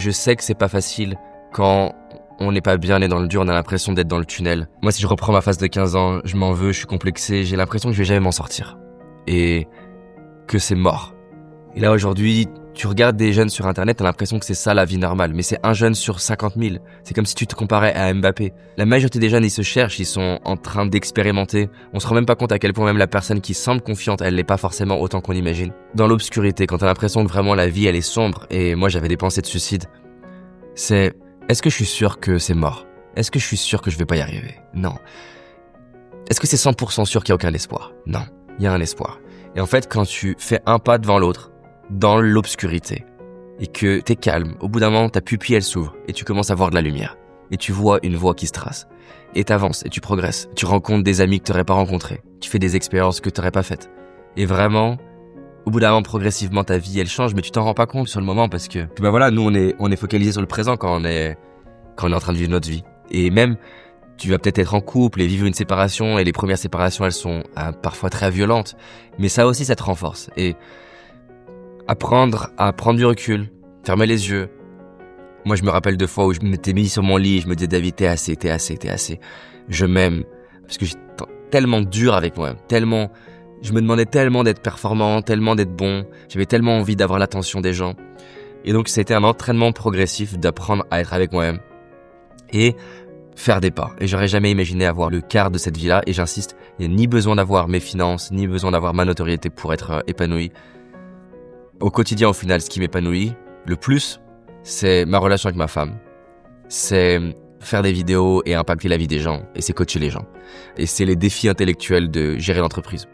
Je sais que c'est pas facile quand on n'est pas bien né dans le dur, on a l'impression d'être dans le tunnel. Moi, si je reprends ma phase de 15 ans, je m'en veux, je suis complexé, j'ai l'impression que je vais jamais m'en sortir. Et que c'est mort. Et là, aujourd'hui, tu regardes des jeunes sur Internet, t'as l'impression que c'est ça la vie normale. Mais c'est un jeune sur 50 000. C'est comme si tu te comparais à Mbappé. La majorité des jeunes, ils se cherchent, ils sont en train d'expérimenter. On se rend même pas compte à quel point même la personne qui semble confiante, elle l'est pas forcément autant qu'on imagine. Dans l'obscurité, quand t'as l'impression que vraiment la vie, elle est sombre, et moi j'avais des pensées de suicide, c'est... Est-ce que je suis sûr que c'est mort? Est-ce que je suis sûr que je vais pas y arriver? Non. Est-ce que c'est 100% sûr qu'il y a aucun espoir? Non. Il y a un espoir. Et en fait, quand tu fais un pas devant l'autre, dans l'obscurité, et que t'es calme, au bout d'un moment, ta pupille, elle s'ouvre, et tu commences à voir de la lumière. Et tu vois une voie qui se trace. Et t'avances, et tu progresses. Tu rencontres des amis que t'aurais pas rencontrés. Tu fais des expériences que t'aurais pas faites. Et vraiment, au bout d'un moment, progressivement, ta vie, elle change, mais tu t'en rends pas compte sur le moment parce que, ben voilà, nous, on est focalisé sur le présent quand on est en train de vivre notre vie. Et même, tu vas peut-être être en couple et vivre une séparation, et les premières séparations, elles sont parfois très violentes. Mais ça aussi, ça te renforce. Et apprendre à prendre du recul, fermer les yeux. Moi, je me rappelle de fois où je m'étais mis sur mon lit et je me disais, David, t'es assez. Je m'aime. Parce que j'étais tellement dur avec moi-même, tellement... Je me demandais tellement d'être performant, tellement d'être bon. J'avais tellement envie d'avoir l'attention des gens. Et donc, c'était un entraînement progressif d'apprendre à être avec moi-même et faire des pas. Et j'aurais jamais imaginé avoir le quart de cette vie-là. Et j'insiste, il n'y a ni besoin d'avoir mes finances, ni besoin d'avoir ma notoriété pour être épanoui. Au quotidien, au final, ce qui m'épanouit le plus, c'est ma relation avec ma femme. C'est faire des vidéos et impacter la vie des gens. Et c'est coacher les gens. Et c'est les défis intellectuels de gérer l'entreprise.